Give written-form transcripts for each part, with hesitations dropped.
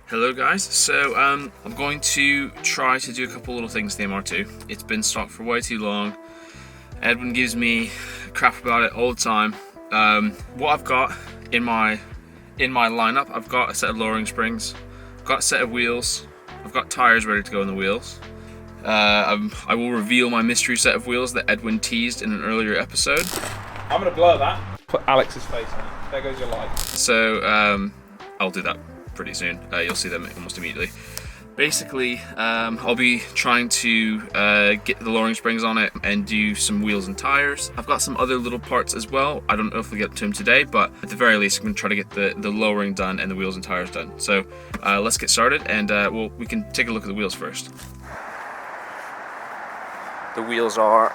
Hello guys, so I'm going to try to do a couple little things to the MR2. It's been stocked for way too long. Edwin gives me crap about it all the time. What I've got in my lineup, I've got a set of lowering springs, I've got a set of wheels, I've got tires ready to go in the wheels. I will reveal my mystery set of wheels that Edwin teased in an earlier episode. I'm gonna blur that. Put Alex's face on it. There goes your light. So I'll do that pretty soon. You'll see them almost immediately. Basically, I'll be trying to get the lowering springs on it and do some wheels and tires. I've got some other little parts as well. I don't know if we'll get to them today, but at the very least, I'm going to try to get the lowering done and the wheels and tires done. So let's get started, and we can take a look at the wheels first. The wheels are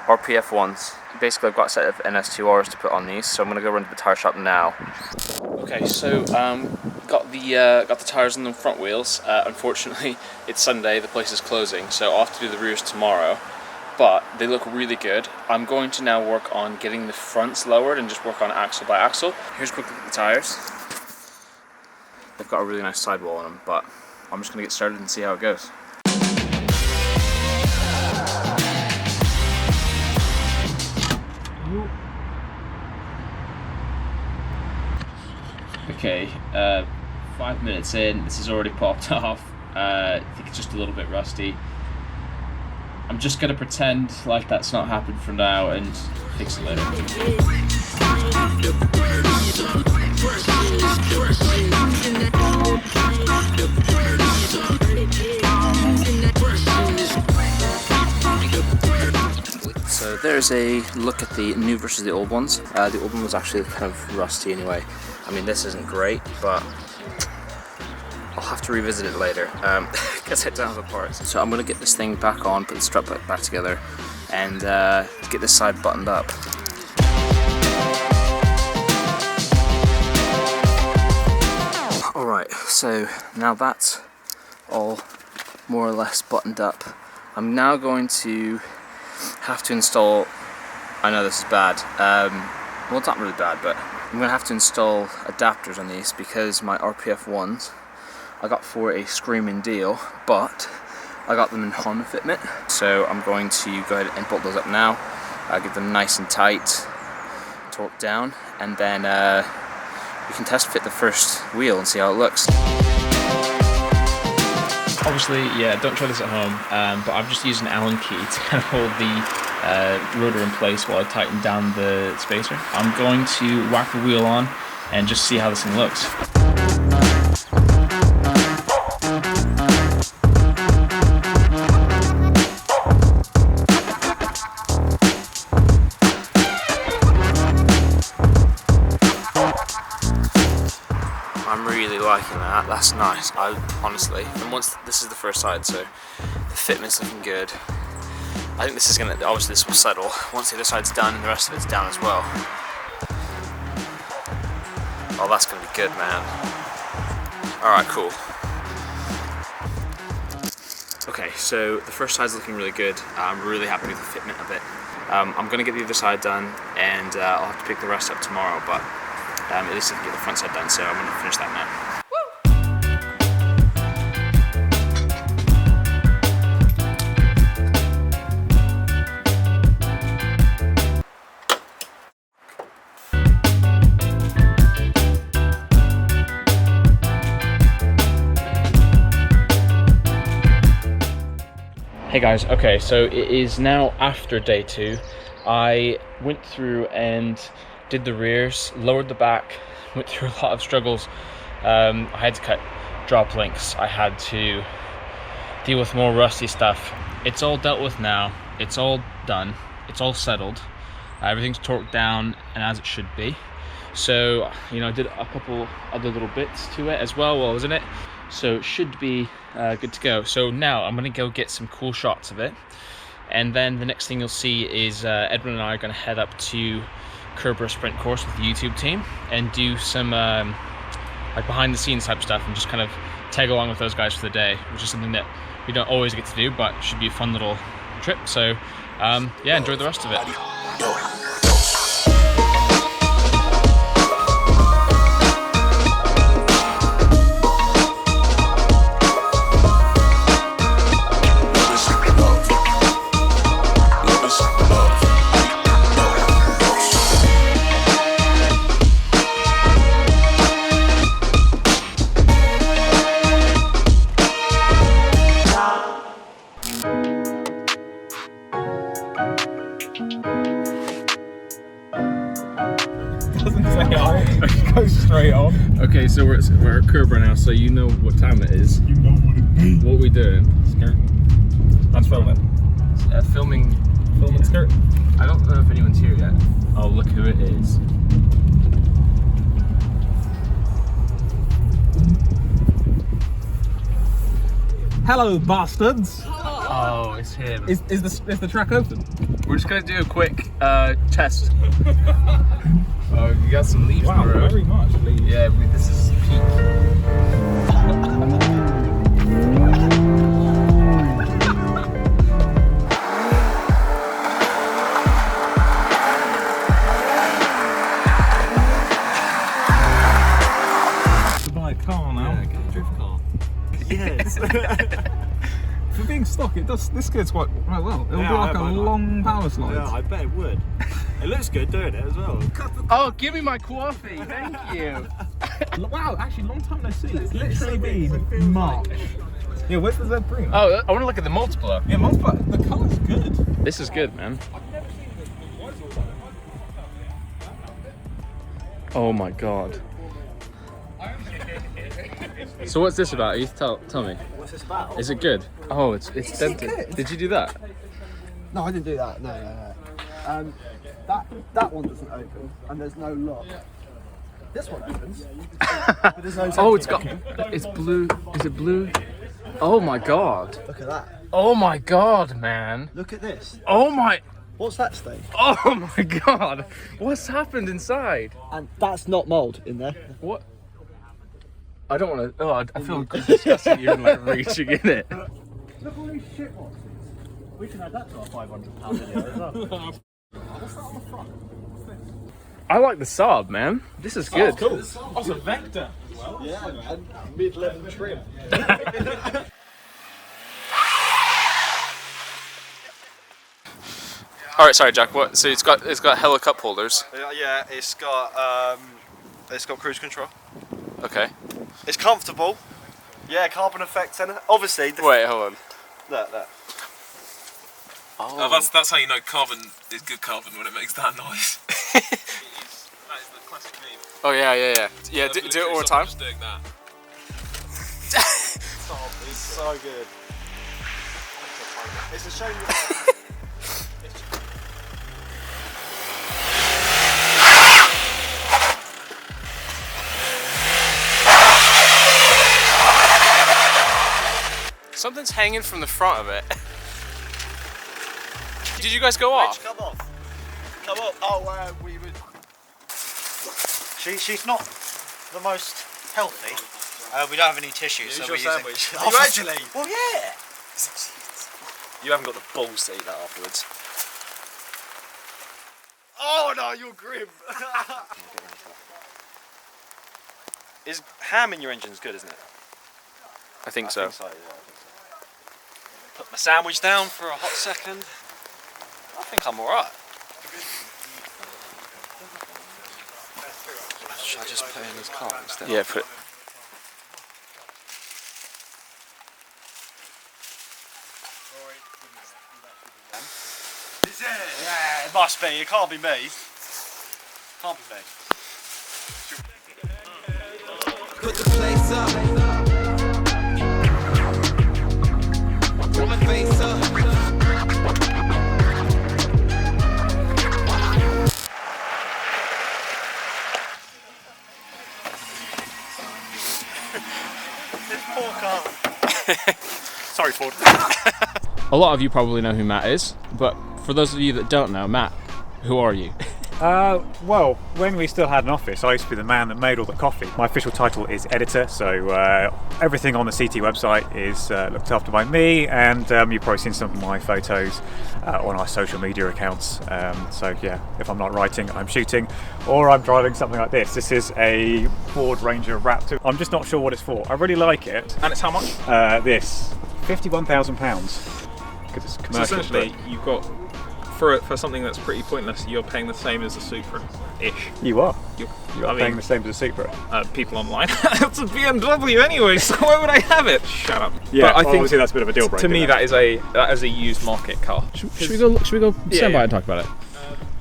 RPF ones. Basically, I've got a set of NS2Rs to put on these, so I'm going to go run to the tire shop now. Okay, so got the tires on the front wheels. Unfortunately, it's Sunday, the place is closing, so I'll have to do the rears tomorrow. But they look really good. I'm going to now work on getting the fronts lowered and just work on axle by axle. Here's a quick look at the tires. They've got a really nice sidewall on them, but I'm just going to get started and see how it goes. Okay, 5 minutes in, this has already popped off. I think it's just a little bit rusty. I'm just going to pretend like that's not happened for now and fix it later. So there's a look at the new versus the old ones. The old one was actually kind of rusty anyway. I mean, this isn't great, but I'll have to revisit it later because I don't have the parts. So I'm going to get this thing back on, put the strut back together, and get this side buttoned up. Alright, so now that's all more or less buttoned up. I'm now going to have to install, I know this is bad, well, it's not really bad, but I'm going to have to install adapters on these because my RPF ones I got for a screaming deal, but I got them in Honda fitment. So I'm going to go ahead and bolt those up now, get them nice and tight, torque down, and then we can test fit the first wheel and see how it looks. Obviously, yeah, don't try this at home, but I'm just using an Allen key to kind of hold the rotor in place while I tighten down the spacer. I'm going to whack the wheel on and just see how this thing looks. I'm really liking that. That's nice. Honestly, and once this is the first side, so the fitment's looking good. I think this is gonna, obviously this will settle once the other side's done and the rest of it's down as well. Oh, that's gonna be good, man. Alright, cool. Okay, so the first side's looking really good. I'm really happy with the fitment of it. I'm gonna get the other side done, and I'll have to pick the rest up tomorrow, but at least I can get the front side done, so I'm gonna finish that now. Hey guys, okay, so it is now after day 2. I went through and did the rears, lowered the back, went through a lot of struggles. I had to cut drop links, I had to deal with more rusty stuff. It's all dealt with now, it's all done, it's all settled. Everything's torqued down and as it should be. So, you know, I did a couple other little bits to it as well while I was in it. So it should be good to go. So now I'm gonna go get some cool shots of it, and then the next thing you'll see is Edwin and I are gonna head up to Curborough sprint course with the YouTube team and do some like behind the scenes type stuff and just kind of tag along with those guys for the day, which is something that we don't always get to do, but should be a fun little trip. So yeah, enjoy the rest of it. on. Okay, so we're at Curborough now, so you know what time it is. You know what it is. What are we doing? Skirt. I'm filming. Filming. Filming skirt. I don't know if anyone's here yet. Oh, look who it is. Hello, bastards. Oh, it's him. Is the track open? We're just gonna do a quick test. Oh, you got some leaves Wow, on the road. very much leaves. Yeah, this is peak. To buy a car now. Yeah, get a drift car. Yes. For being stock, it does. This gets quite well. It'll Yeah, be like I a might not. long power slide. Yeah, I bet it would. It looks good doing it as well. Oh, give me my coffee. Thank you. Wow, actually, long time no see. It's literally been March. Yeah, where's the Z3? Oh, I want to look at the multiplier. Yeah, multiplier. The colour's good. This is good, man. Oh my god. So what's this about? You tell me. What's this about? Is it good? Oh, it's dented. good? Did you do that? No, I didn't do that. No. That one doesn't open, and there's no lock. This one opens, but there's no. Oh, it's blue. Is it blue? Oh my god. Look at that. Oh my god, man. Look at this. Oh my. What's that stain? Oh my god. What's happened inside? And that's not mould in there. What? I don't want to. Oh, I feel disgusting even like reaching in it. Look at all these shit boxes. We can add that to our £500 video as well. What's that on the front? I like the Saab, man. This is good. Cool. Oh, it's a Vector. Yeah, man. Mid-level trim. All right, sorry, Jack. What? So it's got hella cup holders. Yeah, it's got cruise control. Okay. It's comfortable. Yeah, carbon effects and obviously. Wait, hold on. That. Oh. That's how you know carbon is good carbon when it makes that noise. That is the classic meme. Oh yeah. Yeah, do it all the time. Just doing that. It's so good. It's a shame you Something's hanging from the front of it. Did you guys go off? Come off. Come up. Oh, we would. She's not the most healthy. We don't have any tissues, so we're using. Sandwich. Oh, You actually? Well, yeah. You haven't got the balls to eat that afterwards. Oh no, you're grim. Is ham in your engine's good, isn't it? I think so. Yeah, I think so. Put my sandwich down for a hot second. I think I'm alright. Should I just put it in his car instead? Yeah, put. Yeah, it must be. It can't be me. Can't be me. Put the place up. Put my face up. This poor car. Sorry, Ford. A lot of you probably know who Matt is, but for those of you that don't know, Matt, who are you? Well, when we still had an office, I used to be the man that made all the coffee. My official title is editor, so everything on the CT website is looked after by me, and you've probably seen some of my photos on our social media accounts. So yeah, if I'm not writing, I'm shooting, or I'm driving something like this. This is a Ford Ranger Raptor. I'm just not sure what it's for. I really like it. And it's how much? This, £51,000. Because it's So commercial. essentially, you've got for something that's pretty pointless, you're paying the same as a Supra-ish. You are. You're Paying the same as a Supra. people online. It's a BMW anyway, so why would I have it? Shut up. Yeah, but I think obviously that's a bit of a deal breaker. to me that is a used market car. Should we go stand by and talk about it?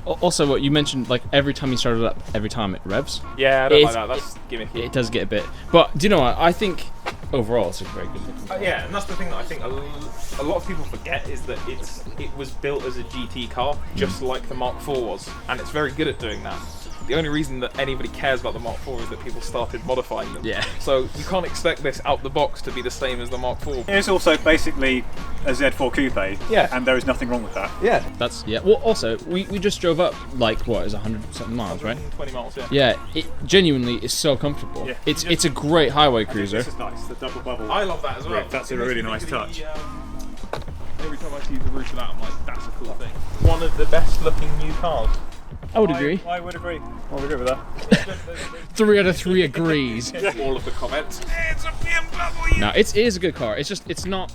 Also, what you mentioned, like every time you start it up, every time it revs. Yeah, I don't like that. That's gimmicky. It does get a bit. But do you know what? I think overall it's a very good looking car. Yeah, and that's the thing that I think a lot of people forget is that it was built as a GT car, just like the Mark IV was, and it's very good at doing that. The only reason that anybody cares about the Mark IV is that people started modifying them. Yeah. So you can't expect this out the box to be the same as the Mark IV. It's also basically a Z4 Coupe. Yeah. And there is nothing wrong with that. Yeah. That's Well, also we just drove up like what is 100 something miles, right? 120 miles. Yeah. Yeah. It genuinely is so comfortable. Yeah. It's a great highway cruiser. This is nice. The double bubble. I love that as well. Yeah, that's a really nice touch. Every time I see the roof of that, I'm like, that's a cool thing. One of the best looking new cars. I would agree. I would agree. I would agree with that. 3 out of 3 agrees. All of the comments. It's a BMW. No, it is a good car. It's just it's not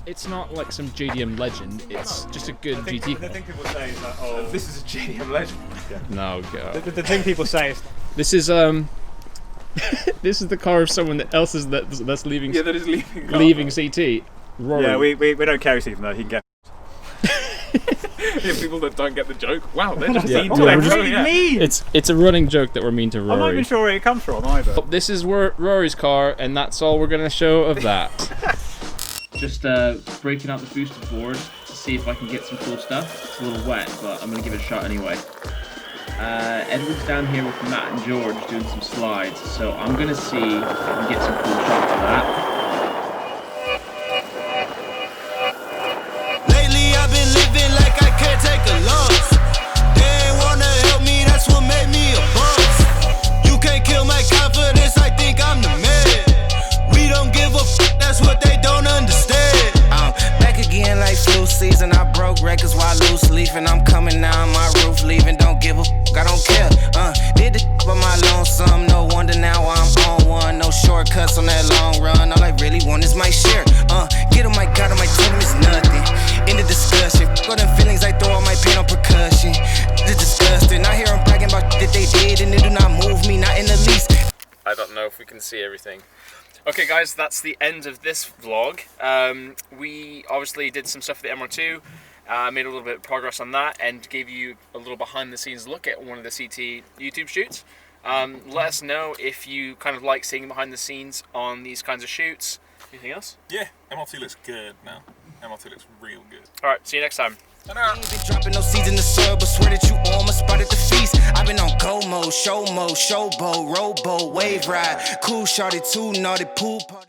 like some JDM legend. It's just a good GT The car. thing people say is that, oh, This is a JDM legend. No, God. the thing people say is, This is this is the car of someone else that's leaving Yeah, that is leaving. leaving CT. Rory. yeah, we don't care Stephen though. He can get. Yeah, people that don't get the joke. Wow, they're just Yeah. mean Oh, to they're everyone, really yeah. mean. It's a running joke that we're mean to I'm not Rory. even sure where it comes from either. This is Rory's car, and that's all we're gonna show of that. Just breaking out the boosted board to see if I can get some cool stuff. It's a little wet, but I'm gonna give it a shot anyway. Edward's down here with Matt and George doing some slides, so I'm gonna see if I can get some cool shots of that. Lately I've been living like I can't take a loss. They ain't wanna help me, that's what made me a boss. You can't kill my confidence, I think I'm the man. We don't give a f, that's what they don't understand. I'm back again like flu season. I broke records while loose leafing. I'm coming down my roof, leaving. Don't give a f, I don't care. Did the by my lonesome. No wonder now I'm on one. No shortcuts on that long run. All I really want is my share. Get on my God, on my tell them it's nothing. In the discussion, go them feelings, I throw all my pain on percussion. It's disgusting. I hear them bragging about that they did, and it do not move me, not in the least. I don't know if we can see everything. Okay guys, that's the end of this vlog. We obviously did some stuff with the MR2, made a little bit of progress on that, and gave you a little behind the scenes look at one of the CT YouTube shoots. Let us know if you kind of like seeing behind the scenes on these kinds of shoots. Anything else? Yeah, MR2 looks good now. MR2 looks real good. Alright, see you next time. Ain't been dropping no seeds in the soil, but swear that you on my spot at the feast. I've been on go mode, show mode, showboat, rowboat, wave ride, cool shorty, too naughty, pool party.